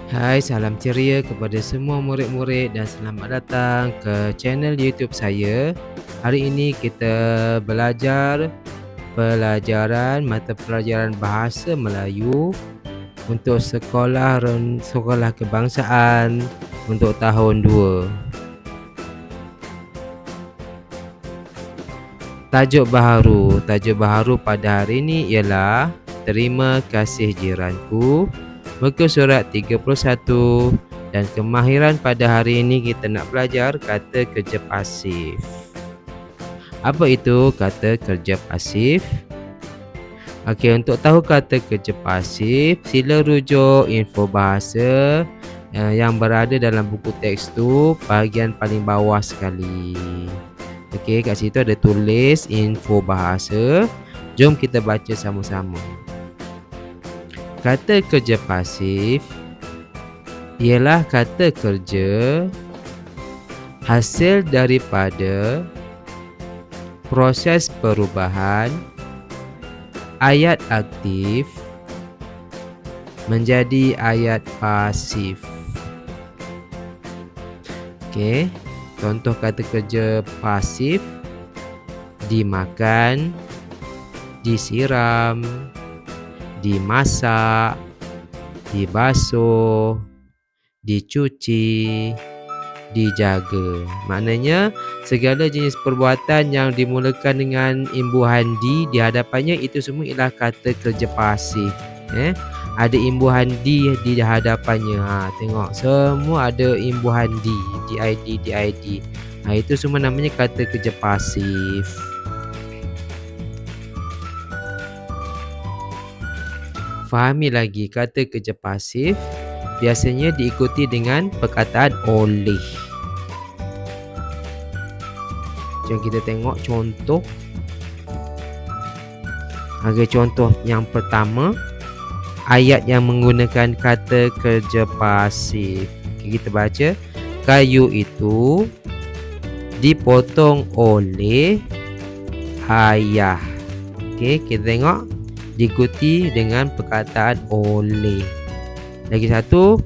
Hai, salam ceria kepada semua murid-murid dan selamat datang ke channel YouTube saya. Hari ini kita belajar pelajaran mata pelajaran Bahasa Melayu untuk sekolah kebangsaan untuk tahun 2. Tajuk baharu pada hari ini ialah Terima Kasih Jiranku, muka surat 31, dan kemahiran pada hari ini kita nak belajar kata kerja pasif. Apa itu kata kerja pasif? Okey, untuk tahu kata kerja pasif, sila rujuk info bahasa yang berada dalam buku teks tu bahagian paling bawah sekali. Okey, kat situ ada tulis info bahasa. Jom kita baca sama-sama. Kata kerja pasif ialah kata kerja hasil daripada proses perubahan ayat aktif menjadi ayat pasif. Okey, contoh kata kerja pasif: dimakan, disiram, dimasak, dibasuh, dicuci, dijaga. Maknanya segala jenis perbuatan yang dimulakan dengan imbuhan di hadapannya itu semua ialah kata kerja pasif. Ada imbuhan di hadapannya. Tengok semua ada imbuhan did. Itu semua namanya kata kerja pasif. Fahami lagi, kata kerja pasif biasanya diikuti dengan perkataan oleh. Jom kita tengok contoh. Contoh yang pertama, ayat yang menggunakan kata kerja pasif. Kita baca, kayu itu dipotong oleh ayah. Kita tengok diikuti dengan perkataan oleh. Lagi satu,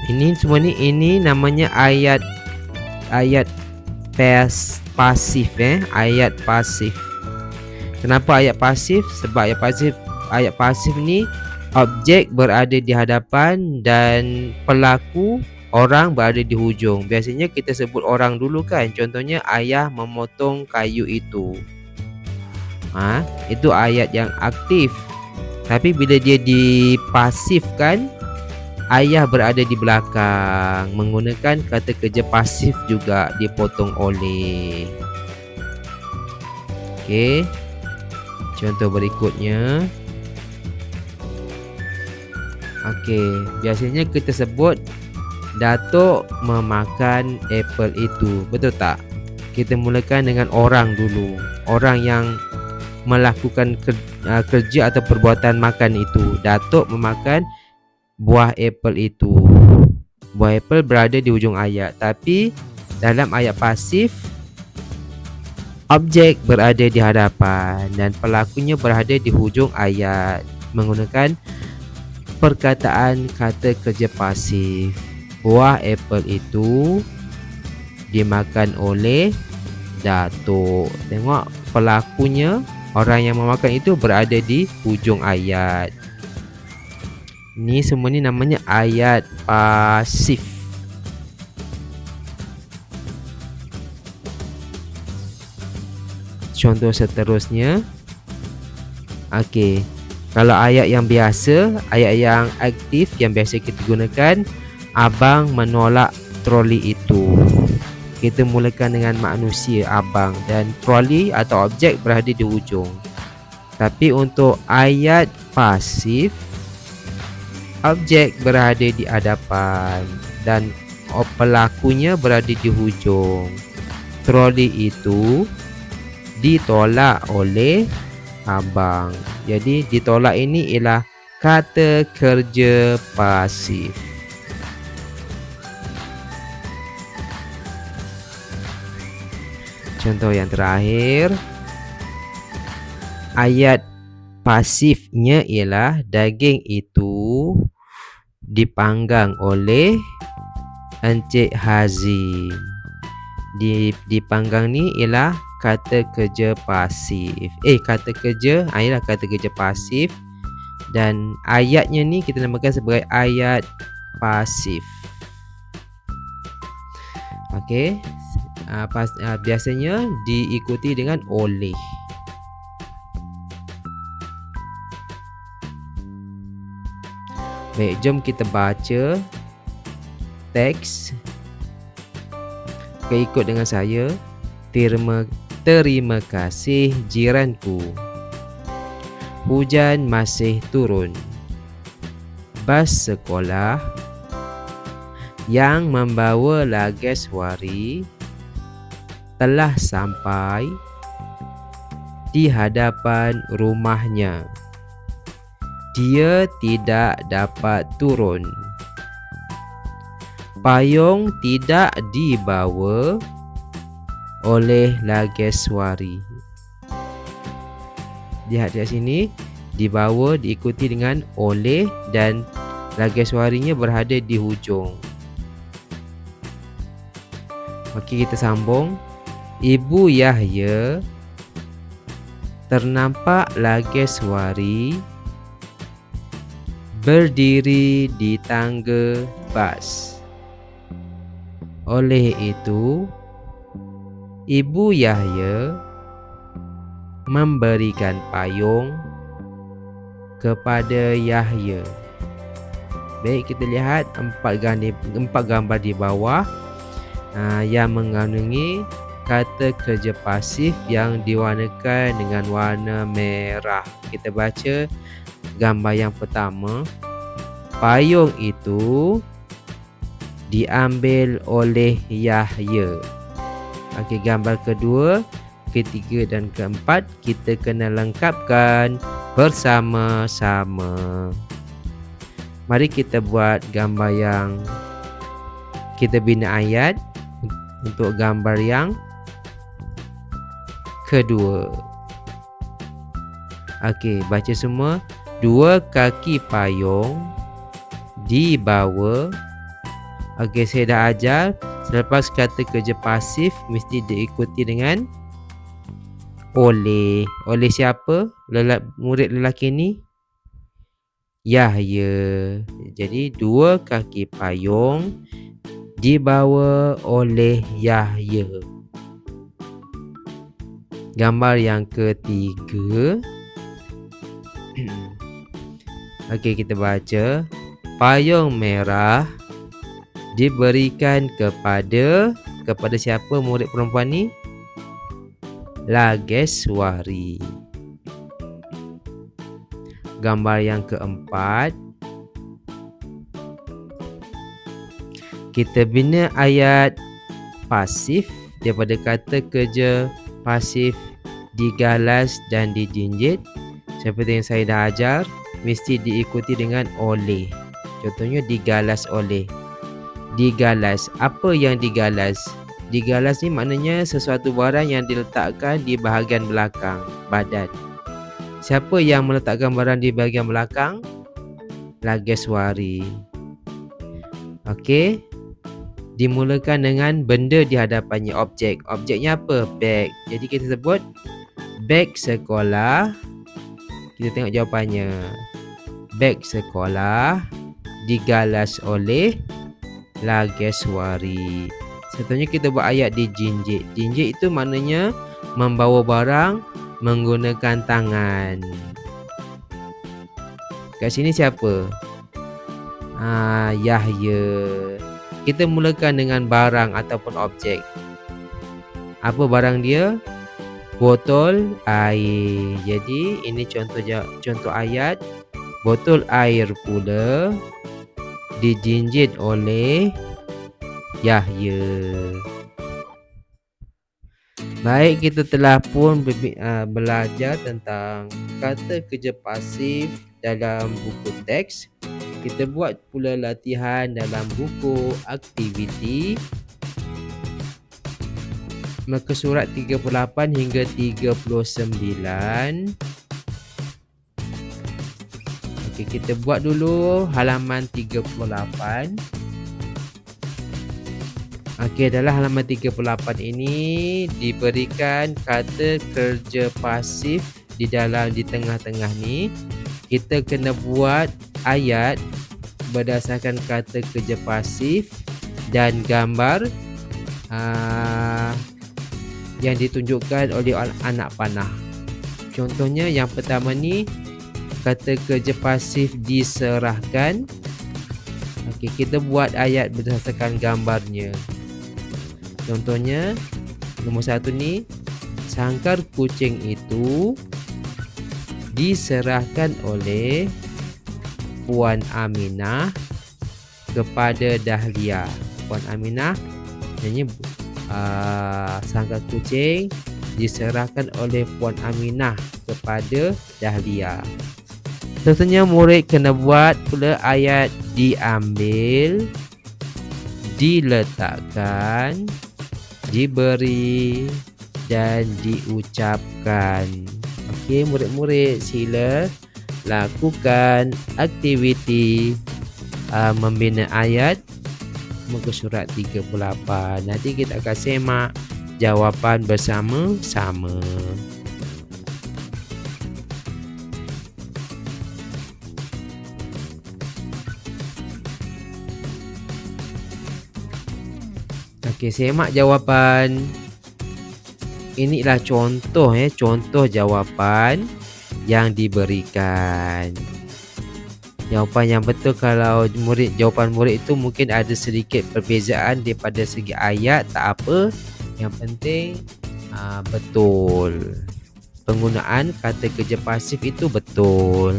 ini namanya ayat pasif. Ayat pasif. Kenapa ayat pasif? Sebab ayat pasif ni objek berada di hadapan dan pelaku orang berada di hujung. Biasanya kita sebut orang dulu kan. Contohnya, ayah memotong kayu itu. Itu ayat yang aktif. Tapi bila dia dipasifkan, ayah berada di belakang. Menggunakan kata kerja pasif juga, dipotong oleh. Contoh berikutnya. Biasanya kita sebut Datuk memakan apple itu. Betul tak? Kita mulakan dengan orang dulu. Orang yang melakukan kerja atau perbuatan makan itu. Datuk memakan buah apple itu. Buah apple berada di hujung ayat. Tapi dalam ayat pasif, objek berada di hadapan dan pelakunya berada di hujung ayat. Menggunakan perkataan kata kerja pasif. Buah apple itu dimakan oleh Datuk. Tengok, pelakunya, orang yang memakan itu berada di hujung ayat. Ni semua ni namanya ayat pasif. Contoh seterusnya. Kalau ayat yang biasa, ayat yang aktif yang biasa kita gunakan, abang menolak troli itu. Kita mulakan dengan manusia, abang, dan troli atau objek berada di hujung. Tapi untuk ayat pasif, objek berada di hadapan dan pelakunya berada di hujung. Troli itu ditolak oleh abang. Jadi ditolak ini ialah kata kerja pasif. Contoh yang terakhir, ayat pasifnya ialah daging itu dipanggang oleh Encik Hazim. Dipanggang ni ialah kata kerja pasif. Kata kerja ialah kata kerja pasif, dan ayatnya ni kita namakan sebagai ayat pasif. Okey. Biasanya diikuti dengan oleh. Baik, jom kita baca teks. Ikut dengan saya. Terima kasih jiranku. Hujan masih turun. Bas sekolah yang membawa Lageswari telah sampai di hadapan rumahnya. Dia tidak dapat turun. Payung tidak dibawa oleh Lageswari. Lihat di sini, dibawa diikuti dengan oleh dan Lageswarinya berada di hujung. Okey, kita sambung. Ibu Yahya ternampak Lageswari berdiri di tangga bas. Oleh itu, Ibu Yahya memberikan payung kepada Yahya. Baik, kita lihat empat gambar di bawah yang mengandungi kata kerja pasif yang diwarnakan dengan warna merah. Kita baca gambar yang pertama. Payung itu diambil oleh Yahya. Okey, gambar kedua, ketiga dan keempat kita kena lengkapkan bersama-sama. Mari kita buat gambar yang kita bina ayat untuk gambar yang kedua. Okey, baca semua. Dua kaki payung dibawa. Okey, saya dah ajar. Selepas kata kerja pasif mesti diikuti dengan oleh. Oleh siapa? Murid lelaki ni? Yahya. Jadi dua kaki payung dibawa oleh Yahya. Gambar yang ketiga. Okey, kita baca. Payung merah diberikan kepada siapa murid perempuan ni? Lageswari. Gambar yang keempat. Kita bina ayat pasif daripada kata kerja pasif digalas dan dijinjit. Seperti yang saya dah ajar, mesti diikuti dengan oleh. Contohnya digalas oleh. Digalas. Apa yang digalas? Digalas ni maknanya sesuatu barang yang diletakkan di bahagian belakang badan. Siapa yang meletakkan barang di bahagian belakang? Lageswari. Okey. Dimulakan dengan benda di hadapannya, objek. Objeknya apa? Beg. Jadi kita sebut beg sekolah. Kita tengok jawapannya. Beg sekolah digalas oleh Lageswari. Contohnya kita buat ayat dijinjit. Jinjit itu maknanya membawa barang menggunakan tangan. Kat sini siapa? Yahya. Kita mulakan dengan barang ataupun objek. Apa barang dia? Botol air. Jadi ini contoh ayat. Botol air pula dijinjit oleh Yahya. Baik, kita telah pun belajar tentang kata kerja pasif dalam buku teks. Kita buat pula latihan dalam buku aktiviti muka surat 38 hingga 39. Okey, kita buat dulu halaman 38. Okey, dalam halaman 38 ini diberikan kata kerja pasif di tengah-tengah ni. Kita kena buat ayat berdasarkan kata kerja pasif dan gambar yang ditunjukkan oleh anak panah. Contohnya yang pertama ni, kata kerja pasif diserahkan. Okey, kita buat ayat berdasarkan gambarnya. Contohnya nombor 1 ni, sangkar kucing itu diserahkan oleh Puan Aminah kepada Dahlia. Puan Aminah nyanyi sangkar kucing diserahkan oleh Puan Aminah kepada Dahlia. Tentunya murid kena buat pula ayat diambil, diletakkan, diberi dan diucapkan. Okey, murid-murid sila lakukan aktiviti membina ayat muka surat 38. Nanti kita akan semak jawapan bersama-sama. Okey, semak jawapan. Inilah contoh contoh jawapan yang diberikan. Jawapan yang betul kalau jawapan murid itu mungkin ada sedikit perbezaan daripada segi ayat, tak apa. Yang penting betul. Penggunaan kata kerja pasif itu betul.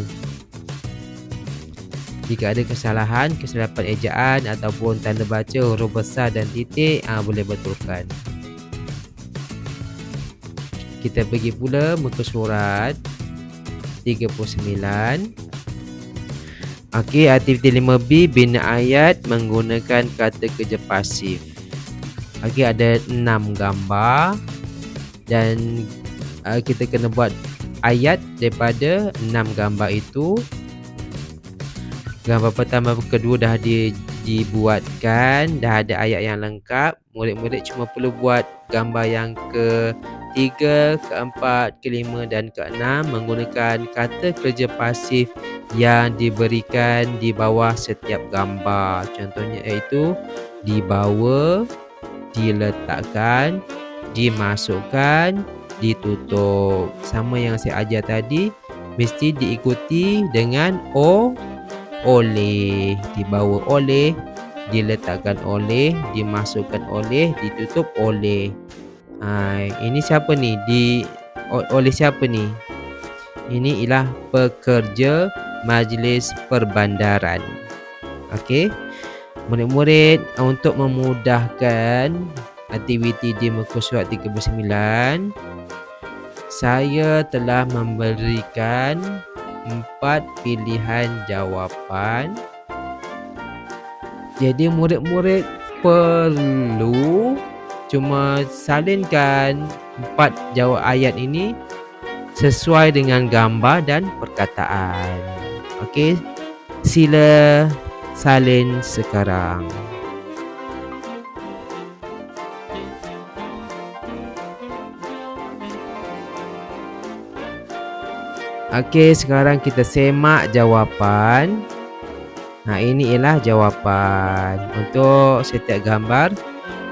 Jika ada kesalahan ejaan ataupun tanda baca huruf besar dan titik, boleh betulkan. Kita pergi pula muka surat 39. Okey, aktiviti 5B, bina ayat menggunakan kata kerja pasif. Okey, ada 6 gambar dan kita kena buat ayat daripada 6 gambar itu. Gambar pertama, kedua dah dibuatkan, dah ada ayat yang lengkap. Murid-murid cuma perlu buat gambar yang ke-3, ke-4, ke-5 dan ke-6 menggunakan kata kerja pasif yang diberikan di bawah setiap gambar. Contohnya iaitu dibawa, diletakkan, dimasukkan, ditutup. Sama yang saya ajar tadi, mesti diikuti dengan oleh. Dibawa oleh, diletakkan oleh, dimasukkan oleh, ditutup oleh. Ini siapa ni? Oleh siapa ni? Ini ialah pekerja majlis perbandaran. Okey. Murid-murid, untuk memudahkan aktiviti di muka surat 39, saya telah memberikan 4 pilihan jawapan. Jadi murid-murid perlu cuma salinkan 4 jawab ayat ini sesuai dengan gambar dan perkataan. Okey, sila salin sekarang. Okey, sekarang kita semak jawapan. Ini ialah jawapan untuk setiap gambar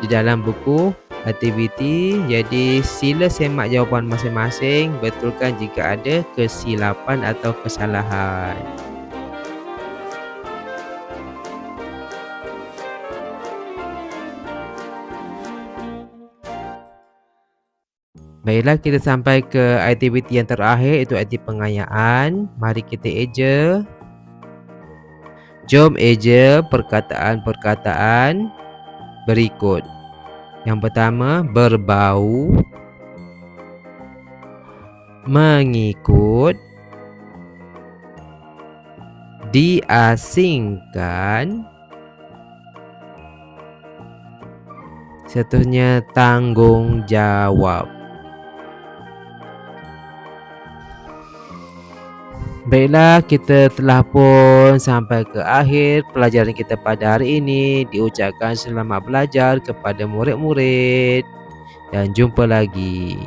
di dalam buku aktiviti. Jadi sila semak jawapan masing-masing, betulkan jika ada kesilapan atau kesalahan. Baiklah, kita sampai ke aktiviti yang terakhir, iaitu aktiviti pengayaan. Mari kita eja. Jom eja perkataan-perkataan berikut. Yang pertama, berbau, mengikut, diasingkan, seterusnya tanggungjawab. Baiklah, kita telah pun sampai ke akhir pelajaran kita pada hari ini. Diucapkan selamat belajar kepada murid-murid dan jumpa lagi.